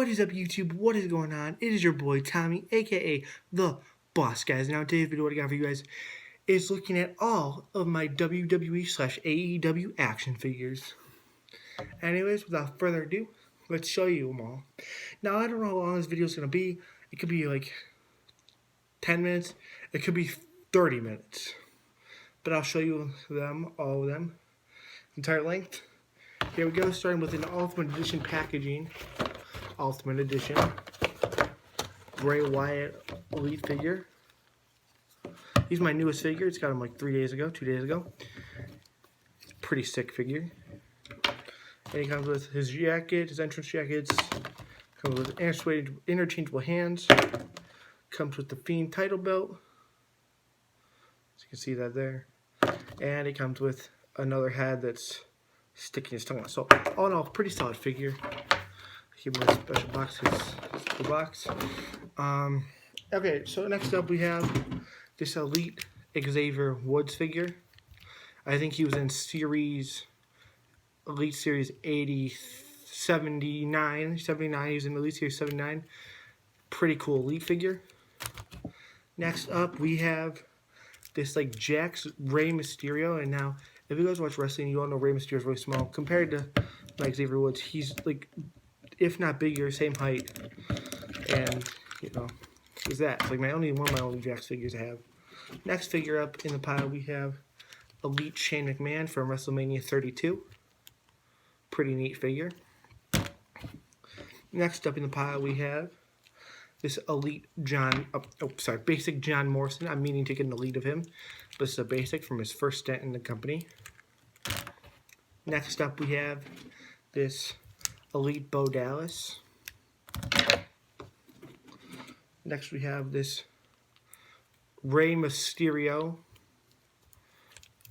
What is up, YouTube? What is going on? It is your boy Tommy, aka the Boss, guys. Now today's video, what I got for you guys is looking at all of my WWE/AEW action figures. Anyways, without further ado, let's show you them all. Now I don't know how long this video is gonna be. It could be like 10 minutes. It could be 30 minutes. But I'll show you all of them, entire length. Here we go, starting with an Ultimate Edition packaging. Ultimate Edition Bray Wyatt Elite figure. He's my newest figure. It's got him like 2 days ago. It's a pretty sick figure. And he comes with his jacket, his entrance jackets. Comes with interchangeable hands. Comes with the Fiend title belt. So you can see that there. And it comes with another head that's sticking his tongue out. So all in all, pretty solid figure. Give him a special box, his box. Okay, so next up we have this Elite Xavier Woods figure. I think he was in Elite Series 79. He was in Elite Series 79. Pretty cool Elite figure. Next up we have this like Jax Rey Mysterio. And now, if you guys watch wrestling, you all know Rey Mysterio is really small. Compared to like Xavier Woods, he's like, if not bigger, same height, and you know, is that it's like one of my only Jax figures I have. Next figure up in the pile we have Elite Shane McMahon from WrestleMania 32. Pretty neat figure. Next up in the pile we have this Elite Basic John Morrison. I'm meaning to get an Elite of him, but this is a basic from his first stint in the company. Next up we have this Elite Bo Dallas. Next we have this Rey Mysterio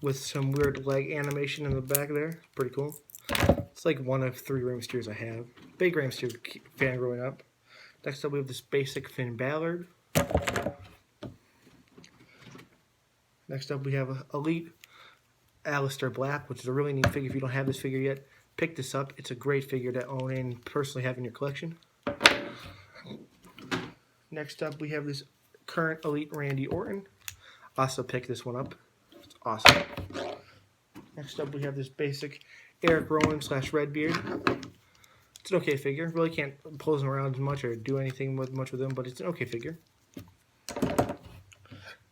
with some weird leg animation in the back there. Pretty cool. It's like one of 3 Rey Mysterios I have. Big Rey Mysterio fan growing up. Next up we have this basic Finn Balor. Next up we have Elite Aleister Black, which is a really neat figure. If you don't have this figure yet, pick this up. It's a great figure to own and personally have in your collection. Next up, we have this current Elite Randy Orton. Also pick this one up. It's awesome. Next up, we have this basic Eric Rowan / Redbeard. It's an okay figure. Really can't pose him around as much or do anything much with him, but it's an okay figure.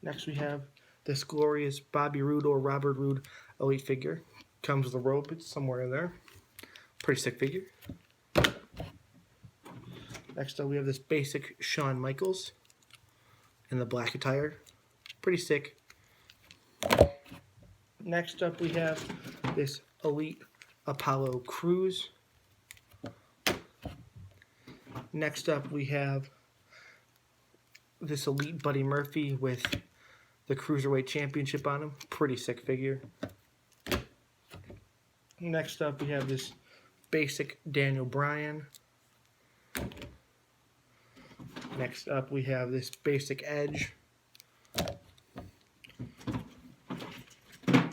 Next, we have this glorious Bobby Roode or Robert Roode Elite figure. Comes with a rope. It's somewhere in there. Pretty sick figure. Next up, we have this basic Shawn Michaels in the black attire. Pretty sick. Next up, we have this Elite Apollo Crews. Next up, we have this Elite Buddy Murphy with the Cruiserweight Championship on him. Pretty sick figure. Next up, we have this basic Daniel Bryan. Next up, we have this basic Edge.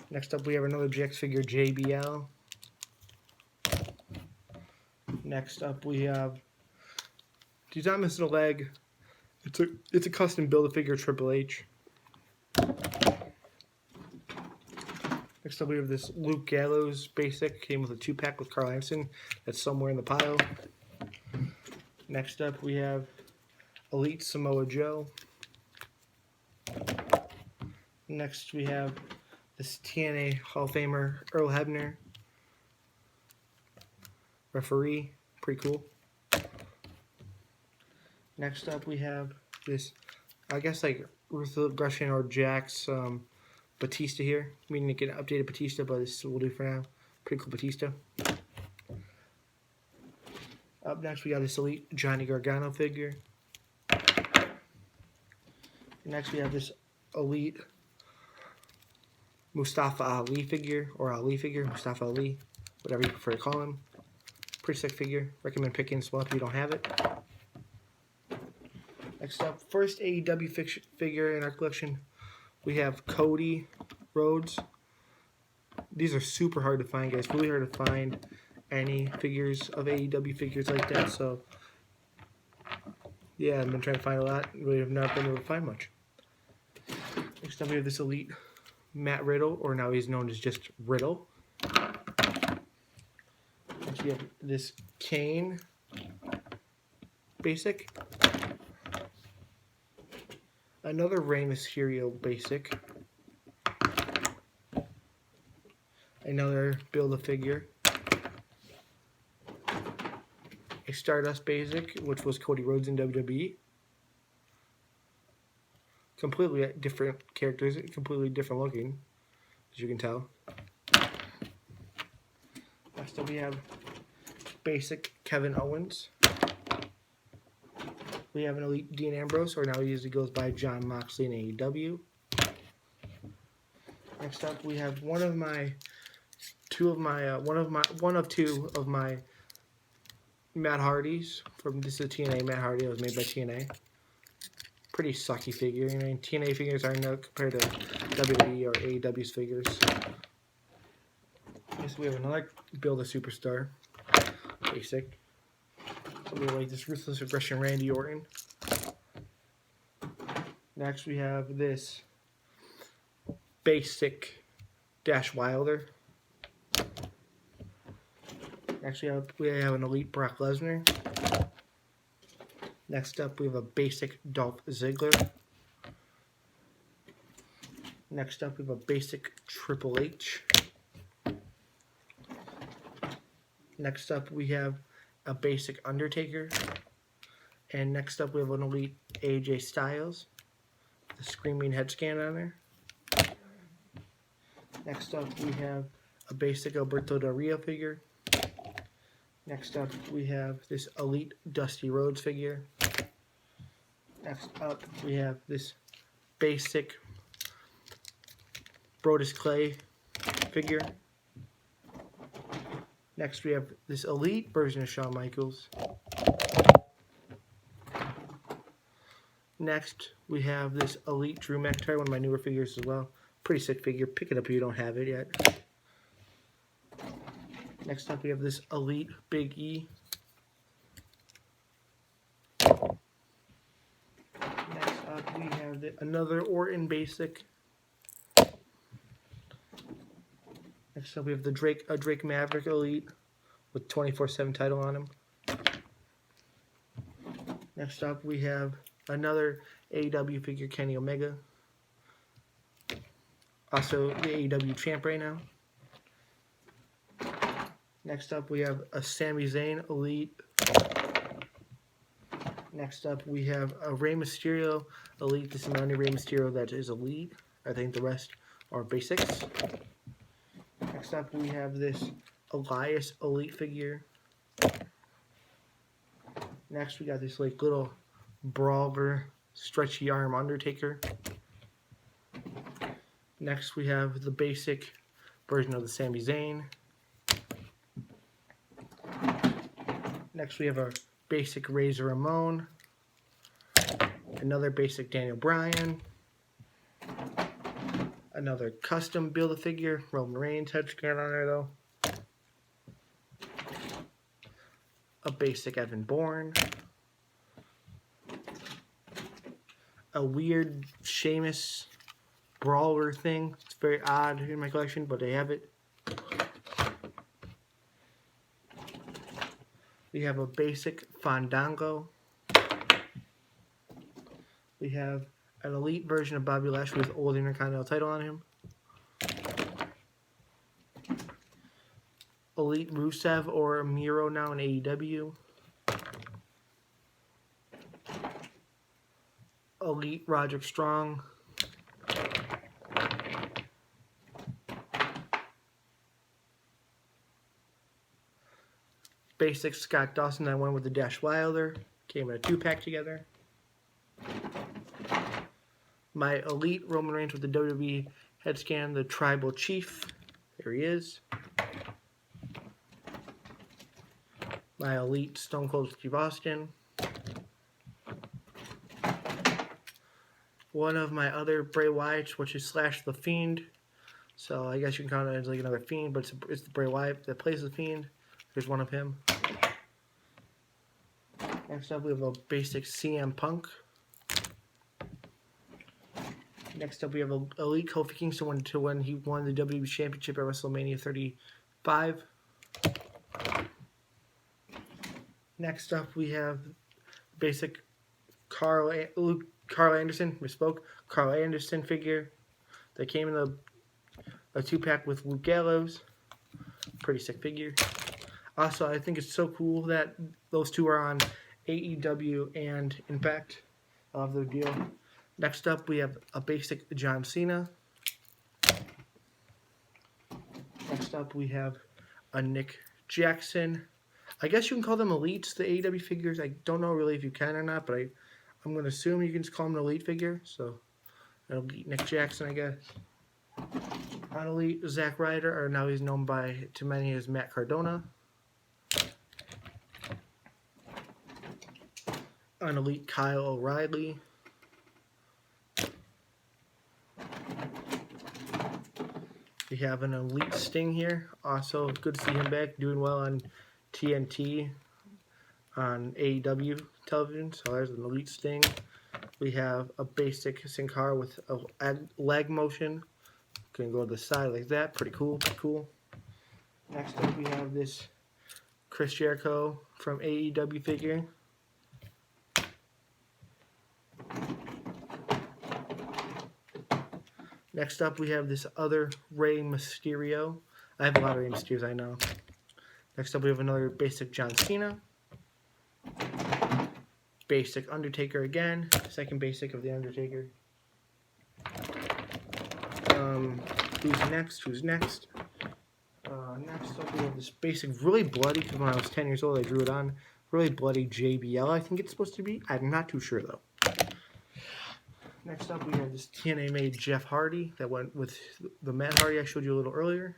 Next up, we have another GX figure, JBL. Next up, we have, he's not missing a leg. It's a custom build a figure Triple H. Next up, we have this Luke Gallows basic. Came with a 2-pack with Carl Anderson. That's somewhere in the pile. Next up, we have Elite Samoa Joe. Next, we have this TNA Hall of Famer, Earl Hebner. Referee. Pretty cool. Next up, we have this, I guess, like Ruthless Aggression or Jax Batista here. Meaning to get an updated Batista, but this will do for now. Pretty cool Batista. Up next, we got this Elite Johnny Gargano figure. Next, we have this Elite Mustafa Ali figure, or Ali figure, Mustafa Ali, whatever you prefer to call him. Pretty sick figure. Recommend picking this one up if you don't have it. Next up, first AEW figure in our collection, we have Cody Rhodes. These are super hard to find, guys. Really hard to find any figures of AEW figures like that. So Yeah, I've been trying to find a lot. Really have not been able to find much. Next up, we have this Elite Matt Riddle, or now he's known as just Riddle. Next, we have this Kane basic. Another Rey Mysterio basic. Another Build-A-Figure. A Stardust basic, which was Cody Rhodes in WWE. Completely different characters, completely different looking, as you can tell. Next up we have basic Kevin Owens. We have an Elite Dean Ambrose, or now he usually goes by Jon Moxley in AEW. Next up we have one of two of my Matt Hardys from this is TNA Matt Hardy. It was made by TNA. Pretty sucky figure. I mean, TNA figures are no compared to WWE or AEW's figures. Next we have another Build a Superstar basic. Something like this Ruthless Aggression Randy Orton. Next we have this basic Dash Wilder. Next we have an Elite Brock Lesnar. Next up we have a basic Dolph Ziggler. Next up we have a basic Triple H. Next up we have a basic Undertaker. And next up we have an Elite AJ Styles. The screaming head scan on there. Next up we have a basic Alberto Del Rio figure. Next up we have this Elite Dusty Rhodes figure. Next up we have this basic Brodus Clay figure. Next we have this Elite version of Shawn Michaels. Next we have this Elite Drew McIntyre, one of my newer figures as well. Pretty sick figure. Pick it up if you don't have it yet. Next up we have this Elite Big E. Next up we have another Orton basic. Next up we have the Drake Maverick Elite with 24/7 title on him. Next up we have another AEW figure, Kenny Omega. Also the AEW champ right now. Next up we have a Sami Zayn Elite. Next up we have a Rey Mysterio Elite. This is the only Rey Mysterio that is Elite. I think the rest are basics. Next up we have this Elias Elite figure. Next we got this like little brawler stretchy arm Undertaker. Next we have the basic version of the Sami Zayn. Next we have a basic Razor Ramon. Another basic Daniel Bryan. Another custom Build-A-Figure Roman Reigns head scan on there though. A basic Evan Bourne. A weird Sheamus brawler thing. It's very odd in my collection, but I have it. We have a basic Fandango. We have an Elite version of Bobby Lashley with old Intercontinental title on him. Elite Rusev or Miro now in AEW. Elite Roderick Strong. Basic Scott Dawson that went with the Dash Wilder. Came in a 2-pack together. My Elite Roman Reigns with the WWE head scan, the Tribal Chief. There he is. My Elite Stone Cold Steve Austin. One of my other Bray Wyatts, which is Slash the Fiend. So I guess you can count it as like another Fiend, but it's the Bray Wyatt that plays the Fiend. Here's one of him. Next up, we have a basic CM Punk. Next up, we have a Elite Kofi Kingston to when he won the WWE Championship at WrestleMania 35. Next up, we have basic Carl Anderson, misspoke, Carl Anderson figure that came in a 2-pack with Luke Gallows. Pretty sick figure. Also, I think it's so cool that those two are on AEW and Impact. I love their deal. Next up, we have a basic John Cena. Next up, we have a Nick Jackson. I guess you can call them elites, the AEW figures. I don't know really if you can or not, but I'm going to assume you can just call them an elite figure. So, an elite Nick Jackson, I guess. An elite Zack Ryder, or now he's known to many as Matt Cardona. An elite Kyle O'Reilly. We have an elite Sting here. Also, good to see him back, doing well on TNT on AEW television. So there's an elite Sting. We have a basic Sin Cara with a leg motion. Can go to the side like that. Pretty cool. Pretty cool. Next up, we have this Chris Jericho from AEW figure. Next up, we have this other Rey Mysterio. I have a lot of Rey Mysterios, I know. Next up, we have another basic John Cena. Basic Undertaker again. Second basic of the Undertaker. Who's next? Next up, we have this basic, really bloody, because when I was 10 years old, I drew it on. Really bloody JBL, I think it's supposed to be. I'm not too sure, though. Next up, we have this TNA made Jeff Hardy that went with the Matt Hardy I showed you a little earlier.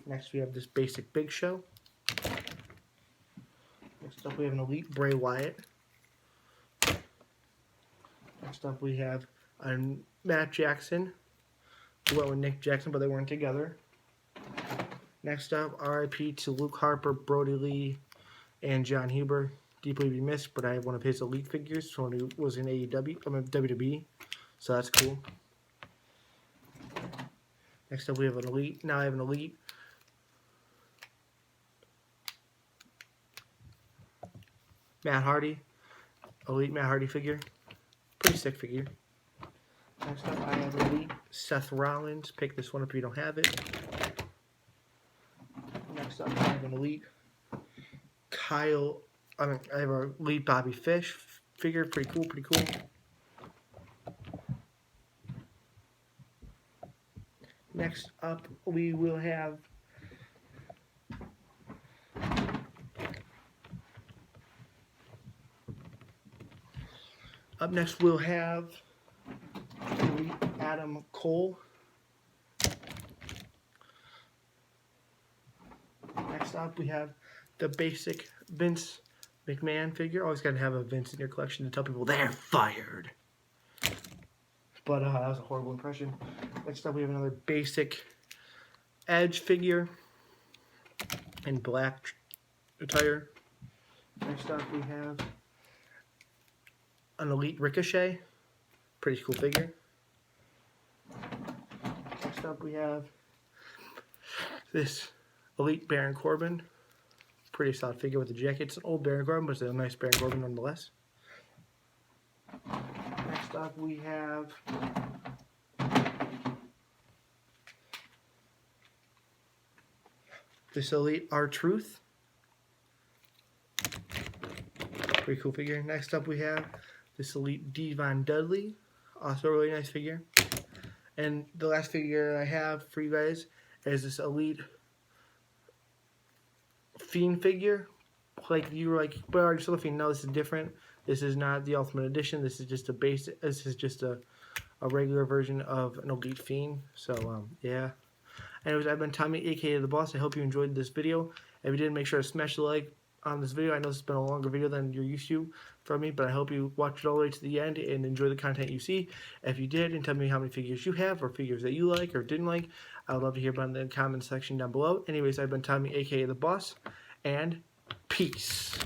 Next, we have this basic Big Show. Next up, we have an elite Bray Wyatt. Next up, we have a Matt Jackson, who went with Nick Jackson, but they weren't together. Next up, RIP to Luke Harper, Brody Lee, and John Huber. Deeply be missed, but I have one of his elite figures when he was in WWE, so that's cool. Next up, we have an elite. Now I have an elite Matt Hardy, elite Matt Hardy figure. Pretty sick figure. Next up, I have elite Seth Rollins. Pick this one up if you don't have it. Next up, I have an elite I have a elite Bobby Fish figure. Pretty cool, pretty cool. Next up, we will have elite Adam Cole. Next up, we have the basic Vince McMahon figure. Always got to have a Vince in your collection to tell people they're fired. But that was a horrible impression. Next up, we have another basic Edge figure in black attire. Next up, we have an elite Ricochet. Pretty cool figure. Next up, we have this elite Baron Corbin. Pretty solid figure with the jacket. It's an old Baron Corbin, but it's a nice Baron Corbin nonetheless. Next up, we have this elite R-Truth. Pretty cool figure. Next up, we have this elite Devon Dudley. Also a really nice figure. And the last figure I have for you guys is this elite Fiend figure. Like you were like, but already saw the Fiend. No, this is different. This is not the Ultimate Edition. This is just a basic. This is just a regular version of an elite Fiend. So yeah. Anyways, I've been Tommy, aka The Boss. I hope you enjoyed this video. If you did, make sure to smash the like on this video. I know this has been a longer video than you're used to from me, but I hope you watch it all the way to the end and enjoy the content you see. If you did, and tell me how many figures you have or figures that you like or didn't like, I would love to hear about it in the comment section down below. Anyways, I've been Tommy, aka The Boss, and peace.